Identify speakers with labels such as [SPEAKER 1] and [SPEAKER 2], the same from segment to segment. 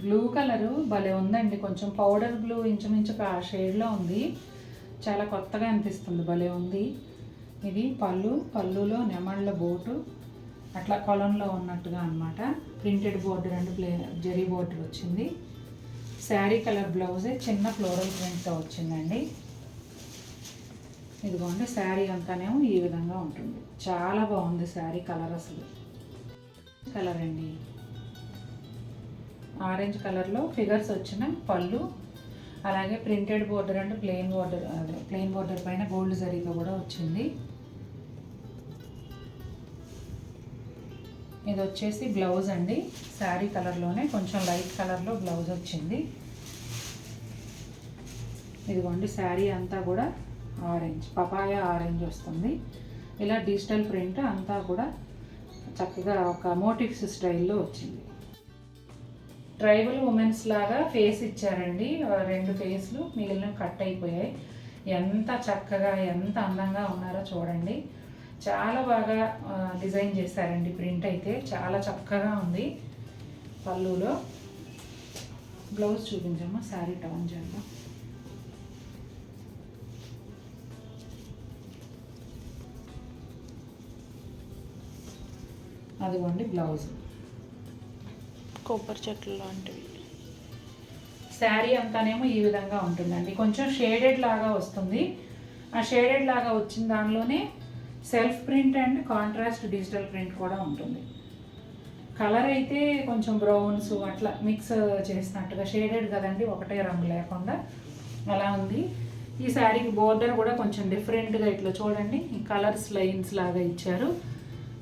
[SPEAKER 1] Blue colour భలే ఉందండి. కొంచెం పౌడర్ బ్లూ ఇంచుమించుగా ఆ షేడ్లో ఉంది. చాలా కొత్తగా అనిపిస్తుంది. భలే ఉంది. ఇది పళ్ళులో నెమళ్ళ బోటు అట్లా కొలంలో ఉన్నట్టుగా అనమాట. Printed border and zari border వచ్చింది. శారీ కలర్ బ్లౌజే చిన్న ఫ్లోరల్ ప్రింట్తో వచ్చిందండి. ఇదిగోండి శారీ అంతానేమో ఈ విధంగా ఉంటుంది. చాలా బాగుంది శారీ కలర్. అసలు కలర్ అండి, ఆరెంజ్ కలర్లో ఫిగర్స్ వచ్చిన పళ్ళు, అలాగే printed border and plain border పైన గోల్డ్ జరీతో కూడా వచ్చింది. ఇది వచ్చేసి బ్లౌజ్ అండి. శారీ కలర్లోనే కొంచెం లైట్ కలర్లో బ్లౌజ్ వచ్చింది. ఇదిగోండి శారీ అంతా కూడా ఆరెంజ్, పపాయ ఆరెంజ్ వస్తుంది. ఇలా డిజిటల్ ప్రింట్ అంతా కూడా చక్కగా ఒక మోటివ్స్ స్టైల్లో వచ్చింది. ట్రైబల్ ఉమెన్స్ లాగా ఫేస్ ఇచ్చారండి. 2 ఫేస్లు మిగిలిన కట్ అయిపోయాయి. ఎంత చక్కగా ఎంత అందంగా ఉన్నారో చూడండి. చాలా బాగా డిజైన్ చేశారండి. ప్రింట్ అయితే చాలా చక్కగా ఉంది. పళ్ళులో బ్లౌజ్ చూపించమ్మా. శారీ టర్న్ చేద్దాం. అదిగోండి బ్లౌజ్,
[SPEAKER 2] కొబ్బరి చెట్లు లాంటివి.
[SPEAKER 1] శారీ అంతానేమో ఈ విధంగా ఉంటుందండి. కొంచెం షేడెడ్ లాగా వస్తుంది. ఆ షేడెడ్ లాగా వచ్చిన దానిలోనే self print and contrast digital print కూడా ఉంటుంది. కలర్ అయితే కొంచెం బ్రౌన్స్ అట్లా మిక్స్ చేసినట్టుగా, షేడెడ్ కదండి, ఒకటే రంగు లేకుండా అలా ఉంది. ఈ శారీకి బోర్డర్ కూడా కొంచెం డిఫరెంట్గా ఇట్లా చూడండి, ఈ కలర్స్ లైన్స్ లాగా ఇచ్చారు.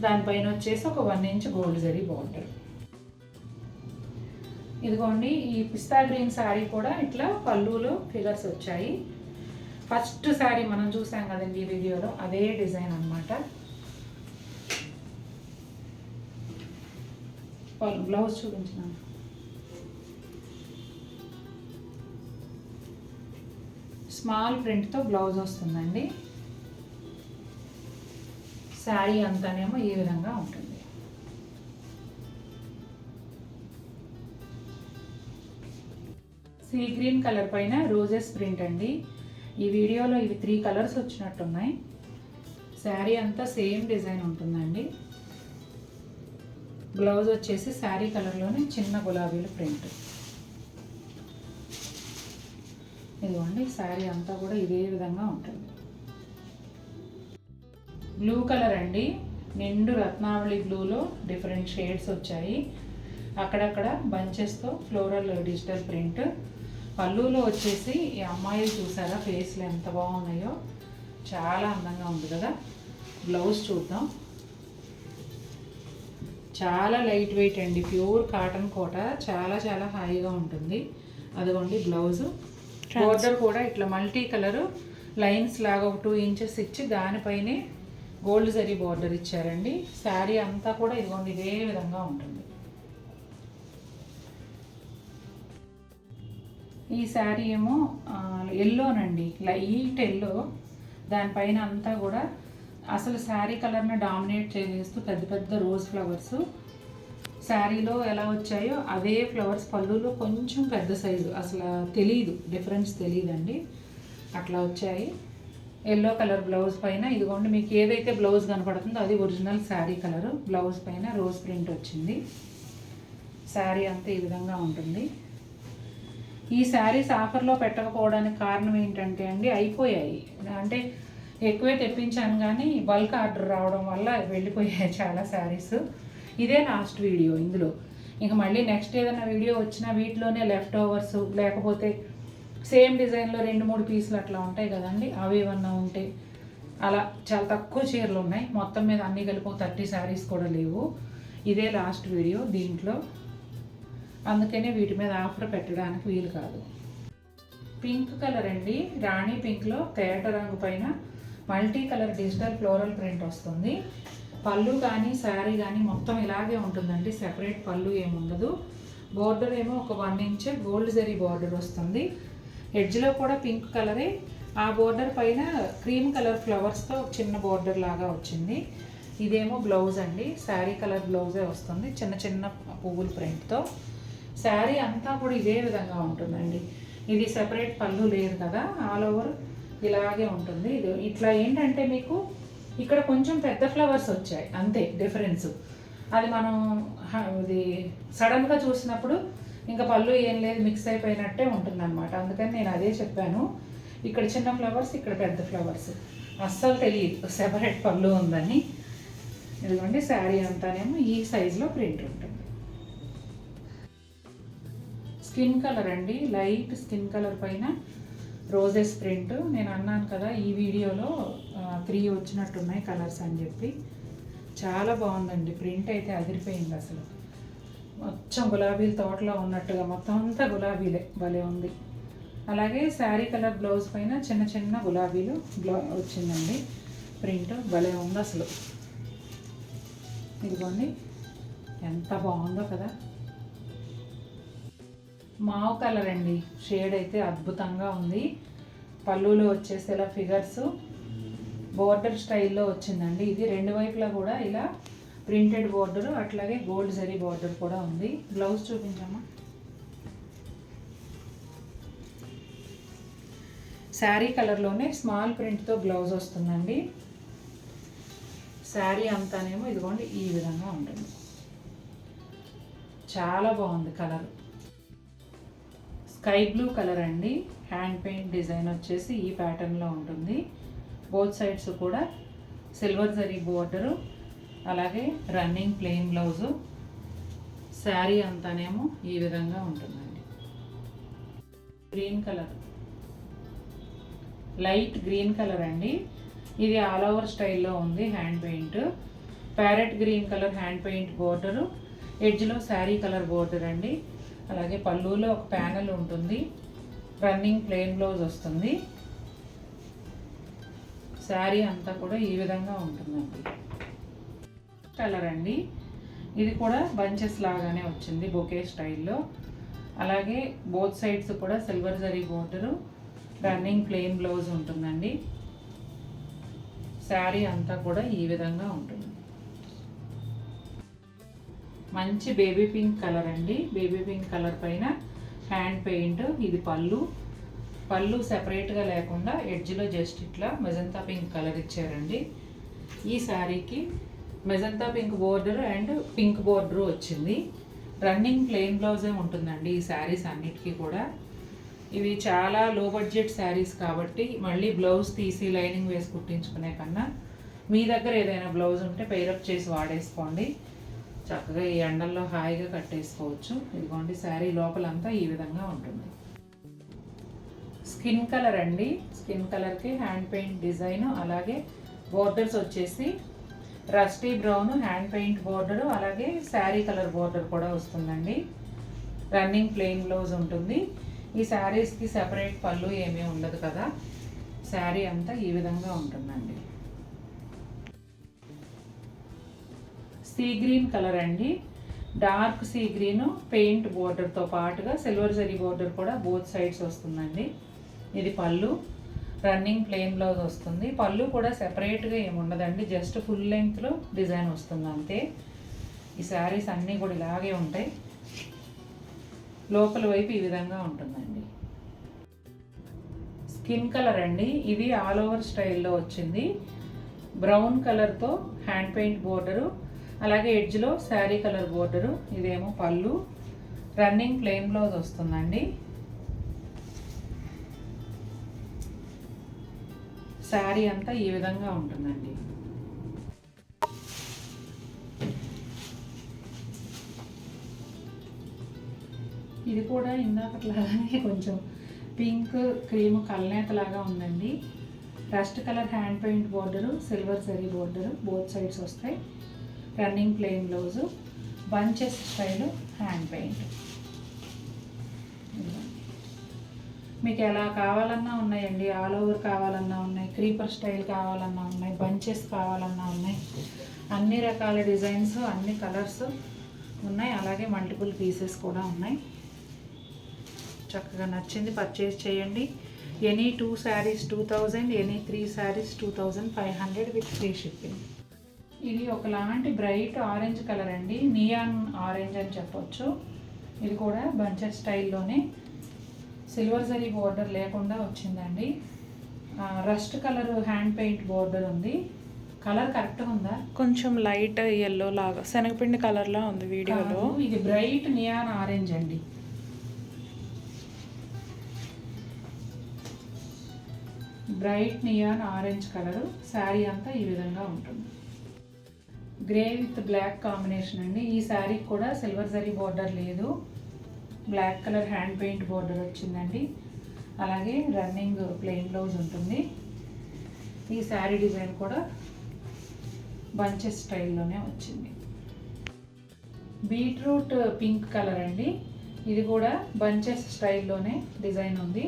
[SPEAKER 1] దానిపైన వచ్చేసి ఒక 1 ఇంచ్ గోల్డ్ జరీ బోర్డర్. ఇదిగోండి ఈ పిస్తా గ్రీన్ శారీ కూడా ఇట్లా పళ్ళులో ఫిగర్స్ వచ్చాయి. ఫస్ట్ శారీ మనం చూసాం కదండి ఈ వీడియోలో, అదే డిజైన్ అనమాట. బ్లౌజ్ చూపించినాను. స్మాల్ ప్రింట్తో బ్లౌజ్ వస్తుందండి. శారీ అంతానేమో ఈ విధంగా ఉంటుంది. సీ గ్రీన్ కలర్ పైన రోజెస్ ప్రింట్ అండి. ఈ వీడియోలో ఇవి 3 కలర్స్ వచ్చినట్టున్నాయి. శారీ అంతా సేమ్ డిజైన్ ఉంటుందండి. బ్లౌజ్ వచ్చేసి శారీ కలర్లోనే చిన్న గులాబీలు ప్రింట్. ఇదిగోండి శారీ అంతా కూడా ఇదే విధంగా ఉంటుంది. బ్లూ కలర్ అండి, నిండు రత్నావళి బ్లూలో డిఫరెంట్ షేడ్స్ వచ్చాయి. అక్కడక్కడ బంచెస్తో ఫ్లోరల్ డిజిటల్ ప్రింట్. పళ్ళులో వచ్చేసి ఈ అమ్మాయిలు చూసారా ఫేస్లు ఎంత బాగున్నాయో, చాలా అందంగా ఉంది కదా. బ్లౌజ్ చూద్దాం. చాలా లైట్ వెయిట్ అండి, ప్యూర్ కాటన్ కోట, చాలా చాలా హాయిగా ఉంటుంది. అదిగోండి బ్లౌజు. బోర్డర్ కూడా ఇట్లా మల్టీ కలరు లైన్స్ లాగా ఒక 2 ఇంచెస్ ఇచ్చి దానిపైనే గోల్డ్ జరీ బోర్డర్ ఇచ్చారండి. శారీ అంతా కూడా ఇదిగోండి ఇదే విధంగా ఉంటుంది. ఈ శారీ ఏమో ఎల్లోనండి, లైట్ ఎల్లో. దానిపైన అంతా కూడా అసలు శారీ కలర్ని డామినేట్ చేస్తూ పెద్ద పెద్ద రోజ్ ఫ్లవర్స్ శారీలో ఎలా వచ్చాయో అదే ఫ్లవర్స్ పళ్ళులో కొంచెం పెద్ద సైజు. అసలు తెలీదు, డిఫరెన్స్ తెలియదండి, అట్లా వచ్చాయి. ఎల్లో కలర్ బ్లౌజ్ పైన ఇదిగోండి మీకు ఏదైతే బ్లౌజ్ కనపడుతుందో అది ఒరిజినల్ శారీ కలరు. బ్లౌజ్ పైన రోజ్ ప్రింట్ వచ్చింది. శారీ అంతా ఈ విధంగా ఉంటుంది. ఈ శారీస్ ఆఫర్లో పెట్టకపోవడానికి కారణం ఏంటంటే అండి, అయిపోయాయి. అంటే ఎక్కువే తెప్పించాను కానీ బల్క్ ఆర్డర్ రావడం వల్ల వెళ్ళిపోయాయి చాలా శారీస్. ఇదే లాస్ట్ వీడియో ఇందులో. ఇంక మళ్ళీ నెక్స్ట్ ఏదైనా వీడియో వచ్చినా వీటిలోనే లెఫ్ట్ ఓవర్స్, లేకపోతే సేమ్ డిజైన్లో 2-3 పీసులు అట్లా ఉంటాయి కదండి, అవి ఏమన్నా ఉంటే అలా. చాలా తక్కువ చీరలు ఉన్నాయి, మొత్తం మీద అన్నీ కలిపి 30 శారీస్ కూడా లేవు. ఇదే లాస్ట్ వీడియో దీంట్లో, అందుకనే వీటి మీద ఆఫర్ పెట్టడానికి వీలు కాదు. పింక్ కలర్ అండి, రాణి పింక్లో తేట రంగు పైన multi colour digital floral print వస్తుంది. పళ్ళు కానీ శారీ కానీ మొత్తం ఇలాగే ఉంటుందండి, సెపరేట్ పళ్ళు ఏముండదు. బోర్డర్ ఏమో ఒక 1 ఇంచ్ గోల్డ్ జరీ బోర్డర్ వస్తుంది. ఎడ్జ్లో కూడా పింక్ కలరే, ఆ బోర్డర్ పైన క్రీమ్ కలర్ ఫ్లవర్స్తో చిన్న బోర్డర్ లాగా వచ్చింది. ఇదేమో బ్లౌజ్ అండి, శారీ కలర్ బ్లౌజే వస్తుంది, చిన్న చిన్న పువ్వుల ప్రింట్తో. శారీ అంతా కూడా ఇదే విధంగా ఉంటుందండి. ఇది సెపరేట్ పళ్ళు లేదు కదా, ఆల్ ఓవర్ ఇలాగే ఉంటుంది. ఇది ఇట్లా ఏంటంటే మీకు ఇక్కడ కొంచెం పెద్ద ఫ్లవర్స్ వచ్చాయి అంతే డిఫరెన్స్. అది మనం ఇది సడన్గా చూసినప్పుడు ఇంకా పళ్ళు ఏం లేదు, మిక్స్ అయిపోయినట్టే ఉంటుందన్నమాట. అందుకని నేను అదే చెప్పాను, ఇక్కడ చిన్న ఫ్లవర్స్ ఇక్కడ పెద్ద ఫ్లవర్స్, అస్సలు తెలియదు సెపరేట్ పళ్ళు ఉందని. ఇదిగోండి శారీ అంతానేమో ఈ సైజులో ప్రింట్ ఉంటుంది. స్కిన్ కలర్ అండి, లైట్ స్కిన్ కలర్ పైన రోజెస్ ప్రింట్. నేను అన్నాను కదా ఈ వీడియోలో 3 వచ్చినట్టున్నాయి కలర్స్ అని చెప్పి. చాలా బాగుందండి, ప్రింట్ అయితే అదిరిపోయింది అసలు. మొత్తం గులాబీల తోటలో ఉన్నట్టుగా మొత్తం అంతా గులాబీలే, భలే ఉంది. అలాగే శారీ కలర్ బ్లౌజ్ పైన చిన్న చిన్న గులాబీలు వచ్చిందండి ప్రింట్, భలే ఉంది అసలు. ఇదిగోండి ఎంత బాగుందో కదా. మావ్ కలర్ అండి, షేడ్ అయితే అద్భుతంగా ఉంది. పళ్ళులో వచ్చేసి ఇలా ఫిగర్స్ బోర్డర్ స్టైల్లో వచ్చిందండి. ఇది 2 వైపులా కూడా ఇలా ప్రింటెడ్ బోర్డర్, అట్లాగే గోల్డ్ జరీ బోర్డర్ కూడా ఉంది. బ్లౌజ్ చూపించమ్మా. శారీ కలర్లోనే స్మాల్ ప్రింట్తో బ్లౌజ్ వస్తుందండి. శారీ అంతానేమో ఇదిగోండి ఈ విధంగా ఉంటుంది. చాలా బాగుంది కలర్. స్కై బ్లూ కలర్ అండి, హ్యాండ్ పెయింట్ డిజైన్ వచ్చేసి ఈ ప్యాటర్న్లో ఉంటుంది. బోత్ సైడ్స్ కూడా సిల్వర్ జరీ బోర్డరు, అలాగే రన్నింగ్ ప్లెయిన్ బ్లౌజు. శారీ అంతానేమో ఈ విధంగా ఉంటుందండి. Green colour, light green colour అండి, ఇది ఆల్ ఓవర్ స్టైల్లో ఉంది. Hand paint, parrot green colour hand paint border, ఎడ్జ్లో శారీ కలర్ బోర్డర్ అండి. అలాగే పళ్ళులో ఒక ప్యానెల్ ఉంటుంది, రన్నింగ్ ప్లెయిన్ బ్లౌజ్ వస్తుంది. శారీ అంతా కూడా ఈ విధంగా ఉంటుందండి. కలర్ అండి, ఇది కూడా బంచెస్ లాగానే వచ్చింది బొకే స్టైల్లో. అలాగే బోత్ సైడ్స్ కూడా silver zari border, running plain blouse ఉంటుందండి. శారీ అంతా కూడా ఈ విధంగా ఉంటుంది. మంచి బేబీ పింక్ కలర్ అండి, బేబీ పింక్ కలర్ పైన హ్యాండ్ పెయింట్. ఇది పళ్ళు సెపరేట్గా లేకుండా ఎడ్జ్లో జస్ట్ ఇట్లా మెజంతా పింక్ కలర్ ఇచ్చారండి. ఈ శారీకి magenta pink border and pink border వచ్చింది. రన్నింగ్ ప్లెయిన్ బ్లౌజే ఉంటుందండి ఈ శారీస్ అన్నిటికీ కూడా. ఇవి చాలా లో బడ్జెట్ శారీస్ కాబట్టి మళ్ళీ బ్లౌజ్ తీసి లైనింగ్ వేసి కుట్టించుకునే కన్నా మీ దగ్గర ఏదైనా బ్లౌజ్ ఉంటే పెయిరప్ చేసి వాడేసుకోండి. చక్కగా ఈ ఎండల్లో హాయిగా కట్టేసుకోవచ్చు. ఇదిగోండి శారీ లోపలంతా ఈ విధంగా ఉంటుంది. స్కిన్ కలర్ అండి, స్కిన్ కలర్కి హ్యాండ్ పెయింట్ డిజైన్, అలాగే బోర్డర్స్ వచ్చేసి rusty brown hand paint border, అలాగే శారీ కలర్ బోర్డర్ కూడా వస్తుందండి. రన్నింగ్ ప్లెయిన్ బ్లౌజ్ ఉంటుంది. ఈ శారీస్కి సెపరేట్ పళ్ళు ఏమీ ఉండదు కదా, శారీ అంతా ఈ విధంగా ఉంటుందండి. సీ గ్రీన్ కలర్ అండి, డార్క్ సీ గ్రీన్ పెయింట్ బోర్డర్తో పాటుగా సిల్వర్ జరీ బోర్డర్ కూడా బోత్ సైడ్స్ వస్తుందండి. ఇది పళ్ళు, రన్నింగ్ ప్లెయిన్ బ్లౌజ్ వస్తుంది. పళ్ళు కూడా సెపరేట్గా ఏమి ఉండదండి, జస్ట్ ఫుల్ లెంగ్త్లో డిజైన్ వస్తుంది అంతే. ఈ శారీస్ అన్నీ కూడా ఇలాగే ఉంటాయి. లోపల వైపు ఈ విధంగా ఉంటుందండి. స్కిన్ కలర్ అండి, ఇది ఆల్ ఓవర్ స్టైల్లో వచ్చింది. బ్రౌన్ కలర్తో హ్యాండ్ పెయింట్ బోర్డరు, అలాగే ఎడ్జ్లో శారీ కలర్ బోర్డరు. ఇదేమో పళ్ళు, రన్నింగ్ ప్లెయిన్ బ్లౌజ్ వస్తుందండి. శారీ అంతా ఈ విధంగా ఉంటుందండి. ఇది కూడా ఇందాకట్లాగానే కొంచెం పింక్ క్రీమ్ కల్నేతలాగా ఉందండి. Rust colour hand paint border, silver zari border both sides వస్తాయి. Running plain blouse, bunches style hand paint. మీకు ఎలా కావాలన్నా ఉన్నాయండి, ఆల్ ఓవర్ కావాలన్నా ఉన్నాయి, క్రీపర్ స్టైల్ కావాలన్నా ఉన్నాయి, బంచెస్ కావాలన్నా ఉన్నాయి. అన్ని రకాల డిజైన్స్, అన్ని కలర్స్ ఉన్నాయి. అలాగే మల్టిపుల్ పీసెస్ కూడా ఉన్నాయి. చక్కగా నచ్చింది పర్చేస్ చేయండి. Any 2 sarees 2000, any 3 sarees 2500 with free shipping. ఇది ఒకలాంటి బ్రైట్ ఆరెంజ్ కలర్ అండి, నియాన్ ఆరెంజ్ అని చెప్పొచ్చు. ఇది కూడా బంచెస్ స్టైల్లోనే సిల్వర్ జరీ బోర్డర్ లేకుండా వచ్చిందండి. Rust colour hand paint border ఉంది. కలర్ కరెక్ట్గా ఉందా?
[SPEAKER 2] కొంచెం లైట్ ఎల్లో లాగా శనగపిండి కలర్లా ఉంది వీడియోలో.
[SPEAKER 1] ఇది బ్రైట్ నియాన్ ఆరెంజ్ అండి. Bright neon orange colour. Sari అంతా ఈ విధంగా ఉంటుంది. గ్రే విత్ బ్లాక్ కాంబినేషన్ అండి. ఈ శారీకి కూడా సిల్వర్ జరీ బోర్డర్ లేదు, black colour hand paint border వచ్చిందండి. అలాగే రన్నింగ్ ప్లెయిన్ బ్లౌజ్ ఉంటుంది. ఈ శారీ డిజైన్ కూడా బంచెస్ స్టైల్లోనే వచ్చింది. బీట్రూట్ పింక్ కలర్ అండి. ఇది కూడా బంచెస్ స్టైల్లోనే డిజైన్ ఉంది.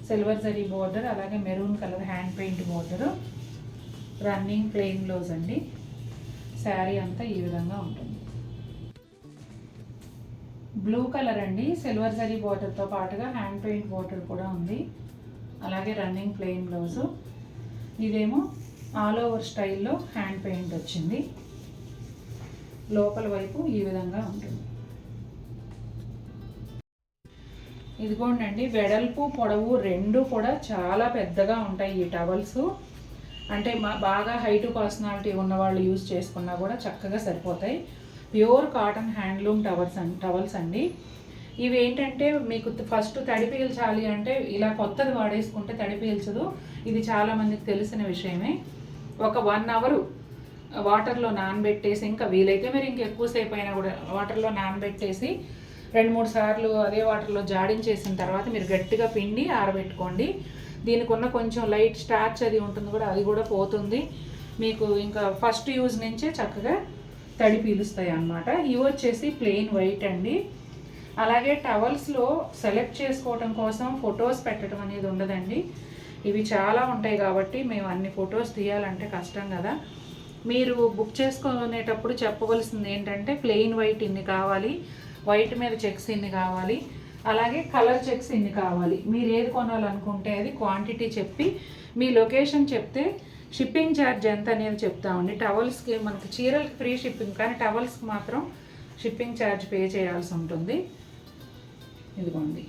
[SPEAKER 1] సిల్వర్ జరీ బోర్డర్, అలాగే maroon colour hand paint border, running plain blouse అండి. శారీ అంతా ఈ విధంగా ఉంటుంది. బ్లూ కలర్ అండి. సిల్వర్ జరీ బోర్డర్తో పాటుగా హ్యాండ్ పెయింట్ బోర్డర్ కూడా ఉంది. అలాగే రన్నింగ్ ప్లెయిన్ బ్లౌజు. ఇదేమో ఆల్ ఓవర్ స్టైల్లో హ్యాండ్ పెయింట్ వచ్చింది. లోపల వైపు ఈ విధంగా ఉంటుంది. ఇదిగోండి, వెడల్పు పొడవు రెండు కూడా చాలా పెద్దగా ఉంటాయి ఈ టవల్స్. అంటే బాగా హైట్ పర్సనాలిటీ ఉన్న వాళ్ళు యూజ్ చేసుకున్నా కూడా చక్కగా సరిపోతాయి. ప్యూర్ కాటన్ హ్యాండ్లూమ్ టవల్స్ అండి. ఇవి ఏంటంటే మీకు ఫస్ట్ తడి పీల్చాలి అంటే ఇలా కొత్తది వాడేసుకుంటే తడి పీల్చదు. ఇది చాలామందికి తెలిసిన విషయమే. ఒక 1 అవర్ వాటర్లో నానబెట్టేసి, ఇంకా వీలైతే మీరు ఎక్కువసేపు అయినా కూడా వాటర్లో నానబెట్టేసి 2-3 సార్లు అదే వాటర్లో జాడించేసిన తర్వాత మీరు గట్టిగా పిండి ఆరబెట్టుకోండి. దీనికి ఉన్న కొంచెం లైట్ స్టార్చ్ అది ఉంటుంది కూడా, అది కూడా పోతుంది. మీకు ఇంకా ఫస్ట్ యూజ్ నుంచే చక్కగా తడి పీలుస్తాయి అన్నమాట. ఇవి వచ్చేసి ప్లెయిన్ వైట్ అండి. అలాగే టవల్స్లో సెలెక్ట్ చేసుకోవటం కోసం ఫొటోస్ పెట్టడం అనేది ఉండదండి. ఇవి చాలా ఉంటాయి కాబట్టి మేము అన్ని ఫొటోస్ తీయాలంటే కష్టం కదా. మీరు బుక్ చేసుకునేటప్పుడు చెప్పవలసింది ఏంటంటే ప్లెయిన్ వైట్ ఇన్ని కావాలి, వైట్ మీద చెక్స్ ఇన్ని కావాలి, అలాగే కలర్ చెక్స్ ఇన్ని కావాలి. మీరు ఏది కొనాలనుకుంటే అది క్వాంటిటీ చెప్పి మీ లొకేషన్ చెప్తే షిప్పింగ్ ఛార్జ్ ఎంత అనేది చెప్తామండి. టవల్స్కి మనకి చీరలకి ఫ్రీ షిప్పింగ్, కానీ టవల్స్కి మాత్రం షిప్పింగ్ ఛార్జ్ పే చేయాల్సి ఉంటుంది. ఇదిగోండి,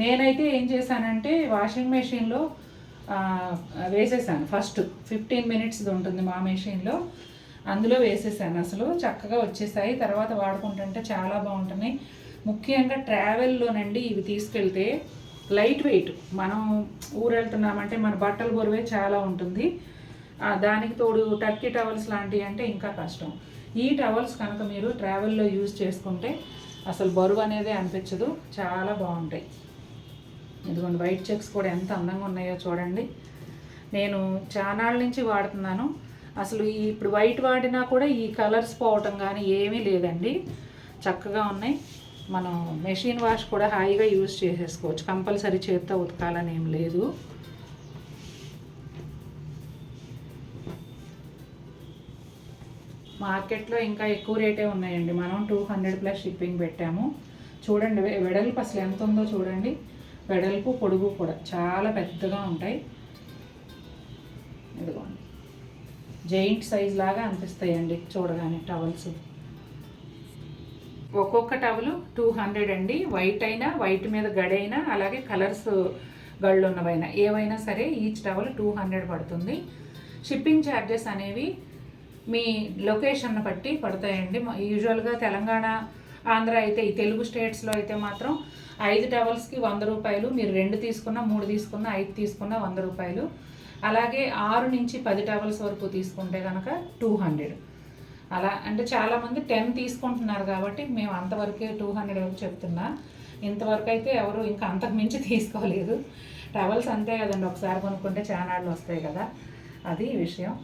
[SPEAKER 1] నేనైతే ఏం చేశానంటే వాషింగ్ మెషిన్లో వేసేసాను. ఫస్ట్ 15 మినిట్స్ ఉంటుంది మా మెషిన్లో, అందులో వేసేసాను. అసలు చక్కగా వచ్చేసాయి. తర్వాత వాడుకుంటుంటే చాలా బాగుంటున్నాయి. ముఖ్యంగా ట్రావెల్లోనండి ఇవి తీసుకెళ్తే లైట్ వెయిట్. మనం ఊరు వెళ్తున్నామంటే మన బట్టలు బరువే చాలా ఉంటుంది. దానికి తోడు టర్కీ టవల్స్ లాంటివి అంటే ఇంకా కష్టం. ఈ టవల్స్ కనుక మీరు ట్రావెల్లో యూజ్ చేసుకుంటే అసలు బరువు అనేది అనిపించదు, చాలా బాగుంటాయి. ఇదిగోండి, వైట్ చెక్స్ కూడా ఎంత అందంగా ఉన్నాయో చూడండి. నేను చానాళ్ళ నుంచి వాడుతున్నాను. అసలు ఇప్పుడు వైట్ వాడినా కూడా ఈ కలర్స్ పోవటం కానీ ఏమీ లేదండి, చక్కగా ఉన్నాయి. మనం మెషిన్ వాష్ కూడా హాయిగా యూజ్ చేసేసుకోవచ్చు. కంపల్సరీ చేత్తో ఉతకాలని ఏం లేదు. మార్కెట్లో ఇంకా ఎక్కువ రేటే ఉన్నాయండి. మనం 200+ షిప్పింగ్ పెట్టాము. చూడండి వెడల్పు అసలు ఎంత ఉందో చూడండి. వెడల్పు పొడుగు కూడా చాలా పెద్దగా ఉంటాయి. ఇదిగోండి, జైంట్ సైజ్ లాగా అనిపిస్తాయండి చూడగానే టవల్స్. ఒక్కొక్క టవల్ 200 అండి. వైట్ అయినా, వైట్ మీద గడైనా, అలాగే కలర్స్ గళ్ళు ఉన్నవైనా ఏవైనా సరే ఈచ్ టవల్ 200 పడుతుంది. షిప్పింగ్ ఛార్జెస్ అనేవి మీ లొకేషన్ బట్టి పడతాయండి. యూజువల్గా తెలంగాణ, ఆంధ్ర అయితే, ఈ తెలుగు స్టేట్స్లో అయితే మాత్రం 5 టవల్స్కి 100 రూపాయలు. మీరు 2 తీసుకున్నా, 3 తీసుకున్నా, 5 తీసుకున్నా 100 రూపాయలు. అలాగే 6 నుంచి 10 టవల్స్ వరకు తీసుకుంటే కనుక 200. అలా అంటే చాలామంది 10 తీసుకుంటున్నారు కాబట్టి మేము అంతవరకే 200 వరకు చెప్తున్నా. ఇంతవరకు అయితే ఎవరు ఇంకా అంతకు మించి తీసుకోలేదు. టవల్స్ అంతే కదండి, ఒకసారి కొనుక్కుంటే చానాళ్ళు వస్తాయి కదా, అది విషయం.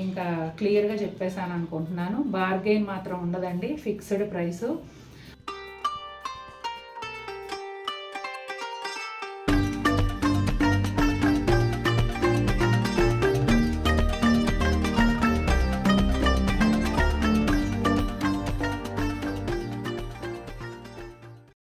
[SPEAKER 1] ఇంకా క్లియర్గా చెప్పేసాను అనుకుంటున్నాను. బార్గెయిన్ మాత్రం ఉండదండి, ఫిక్స్డ్ ప్రైసు.